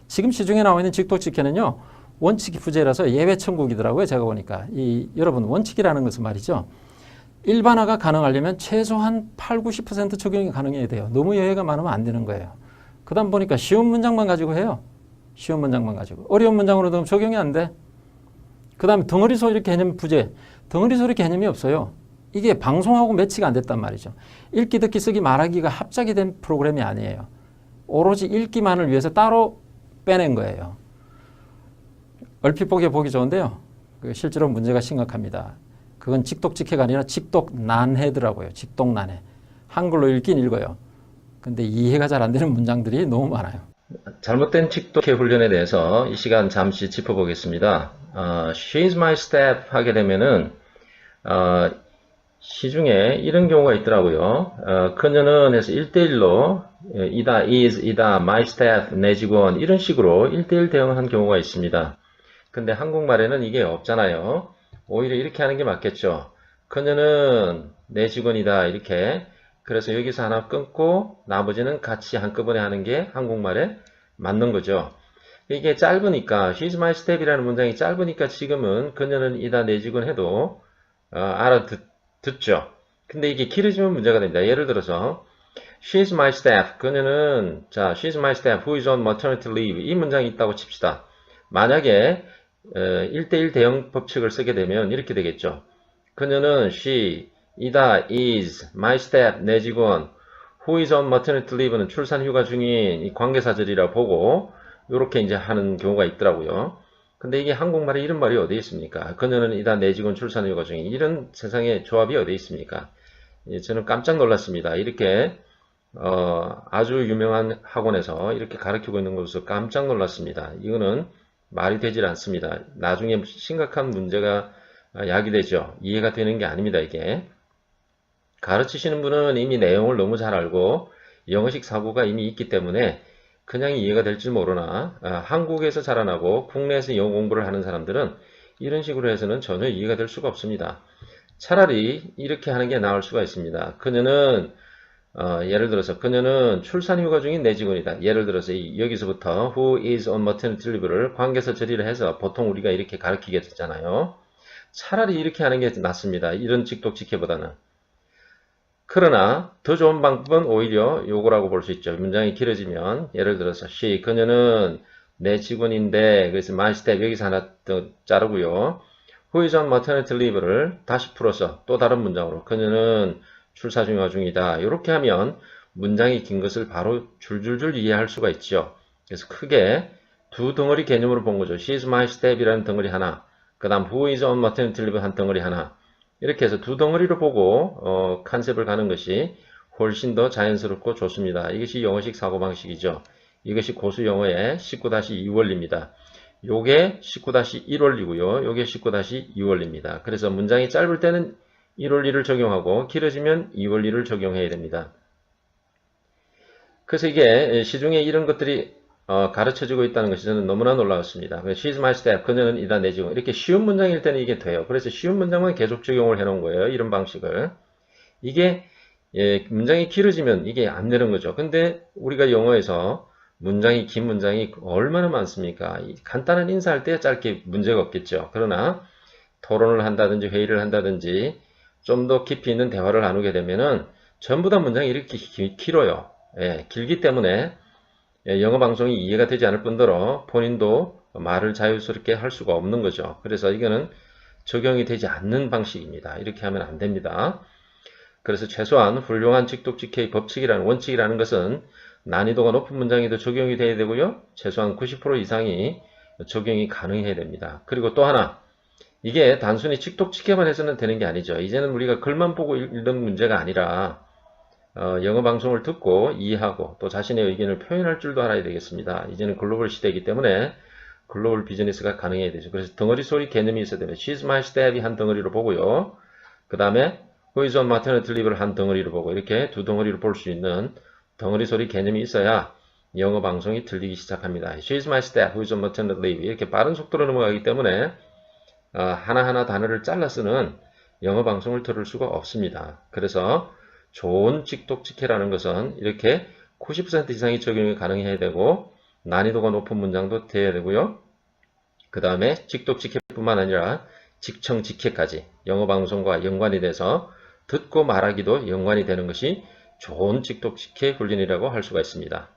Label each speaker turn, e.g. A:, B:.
A: 지금 시중에 나와 있는 직독직해는요. 원칙이 부재라서 예외 천국이더라고요. 제가 보니까. 여러분 원칙이라는 것은 말이죠. 일반화가 가능하려면 최소한 8, 90% 적용이 가능해야 돼요. 너무 예외가 많으면 안 되는 거예요. 그 다음 보니까 쉬운 문장만 가지고 해요. 쉬운 문장만 가지고. 어려운 문장으로 넣으면 적용이 안 돼. 그 다음에 덩어리 소리 개념 부재. 덩어리 소리 개념이 없어요. 이게 방송하고 매치가 안 됐단 말이죠. 읽기, 듣기, 쓰기, 말하기가 합작이 된 프로그램이 아니에요. 오로지 읽기만을 위해서 따로 빼낸 거예요. 얼핏 보기 좋은데요. 실제로 문제가 심각합니다. 그건 직독직해가 아니라 직독난해더라고요. 직독난해. 한글로 읽긴 읽어요. 근데 이해가 잘 안 되는 문장들이 너무 많아요.
B: 잘못된 직독해 훈련에 대해서 이 시간 잠시 짚어보겠습니다. She's my step 하게 되면은 시중에 이런 경우가 있더라고요. 그녀는 해서 1대1로 이다, is, 이다, my staff, 내 직원 이런 식으로 1대1 대응한 경우가 있습니다. 근데 한국말에는 이게 없잖아요. 오히려 이렇게 하는 게 맞겠죠. 그녀는 내 직원이다 이렇게. 그래서 여기서 하나 끊고 나머지는 같이 한꺼번에 하는 게 한국말에 맞는 거죠. 이게 짧으니까 she's my step이라는 문장이 짧으니까 지금은 그녀는 이다 내 직원 해도 알아듣죠. 근데 이게 길어지면 문제가 됩니다. 예를 들어서 she's my staff 그녀는 she's my staff who is on maternity leave 이 문장이 있다고 칩시다. 만약에 1대1 대응 법칙을 쓰게 되면 이렇게 되겠죠. 그녀는 she, 이다, is, my staff, 내 직원, who is on maternity leave는 출산 휴가 중인 이 관계사절이라 보고 이렇게 이제 하는 경우가 있더라고요. 근데 이게 한국말에 이런 말이 어디 있습니까? 그녀는 이다 내 직원 출산 휴가 중인 이런 세상에 조합이 어디 있습니까? 저는 깜짝 놀랐습니다. 이렇게 아주 유명한 학원에서 이렇게 가르치고 있는 것으로 깜짝 놀랐습니다. 이거는 말이 되질 않습니다. 나중에 심각한 문제가 야기되죠. 이해가 되는 게 아닙니다. 이게 가르치시는 분은 이미 내용을 너무 잘 알고 영어식 사고가 이미 있기 때문에 그냥 이해가 될지 모르나 한국에서 자라나고 국내에서 영어 공부를 하는 사람들은 이런 식으로 해서는 전혀 이해가 될 수가 없습니다. 차라리 이렇게 하는 게 나을 수가 있습니다. 그녀는 예를 들어서 그녀는 출산 휴가 중인 내 직원이다. 예를 들어서 여기서부터 who is on maternity leave를 관계사 처리를 해서 보통 우리가 이렇게 가르치게 되잖아요. 차라리 이렇게 하는 게 낫습니다. 이런 직독직해보다는. 그러나 더 좋은 방법은 오히려 요거라고 볼 수 있죠. 문장이 길어지면 예를 들어서 she 그녀는 내 직원인데 그래서 my step 여기서 하나 더 자르고요. who is on maternity leave를 다시 풀어서 또 다른 문장으로 그녀는 출산 중이다. 이렇게 하면 문장이 긴 것을 바로 줄줄줄 이해할 수가 있죠. 그래서 크게 두 덩어리 개념으로 본 거죠. She's my step이라는 덩어리 하나, 그 다음 who is on maternity leave 한 덩어리 하나. 이렇게 해서 두 덩어리로 보고 컨셉을 가는 것이 훨씬 더 자연스럽고 좋습니다. 이것이 영어식 사고방식이죠. 이것이 고수 영어의 19-2원리입니다. 요게 19-1원리고요. 요게 19-2원리입니다. 그래서 문장이 짧을 때는 1원리를 적용하고 길어지면 2원리를 적용해야 됩니다. 그래서 이게 시중에 이런 것들이 가르쳐지고 있다는 것이 저는 너무나 놀라웠습니다. She's my step, 그녀는 이다 내 직원. 이렇게 쉬운 문장일 때는 이게 돼요. 그래서 쉬운 문장만 계속 적용을 해놓은 거예요. 이런 방식을. 이게 문장이 길어지면 이게 안 되는 거죠. 근데 우리가 영어에서 문장이 긴 문장이 얼마나 많습니까? 간단한 인사할 때 짧게 문제가 없겠죠. 그러나 토론을 한다든지 회의를 한다든지 좀 더 깊이 있는 대화를 나누게 되면은 전부 다 문장이 이렇게 길어요. 길기 때문에 영어 방송이 이해가 되지 않을 뿐더러 본인도 말을 자유스럽게 할 수가 없는 거죠. 그래서 이거는 적용이 되지 않는 방식입니다. 이렇게 하면 안 됩니다. 그래서 최소한 훌륭한 직독직해의 법칙이라는 원칙이라는 것은 난이도가 높은 문장에도 적용이 돼야 되고요. 최소한 90% 이상이 적용이 가능해야 됩니다. 그리고 또 하나, 이게 단순히 직독직해만 해서는 되는 게 아니죠. 이제는 우리가 글만 보고 읽는 문제가 아니라 영어 방송을 듣고 이해하고 또 자신의 의견을 표현할 줄도 알아야 되겠습니다. 이제는 글로벌 시대이기 때문에 글로벌 비즈니스가 가능해야 되죠. 그래서 덩어리 소리 개념이 있어야 됩니다. She's my step이 한 덩어리로 보고요. 그 다음에 Who is on maternity leave를 한 덩어리로 보고 이렇게 두 덩어리로 볼 수 있는 덩어리 소리 개념이 있어야 영어 방송이 들리기 시작합니다. She's my step, who is on maternity leave 이렇게 빠른 속도로 넘어가기 때문에 하나하나 단어를 잘라 쓰는 영어 방송을 들을 수가 없습니다. 그래서 좋은 직독직해라는 것은 이렇게 90% 이상이 적용이 가능해야 되고 난이도가 높은 문장도 돼야 되고요. 그 다음에 직독직해뿐만 아니라 직청직해까지 영어 방송과 연관이 돼서 듣고 말하기도 연관이 되는 것이 좋은 직독직해 훈련이라고 할 수가 있습니다.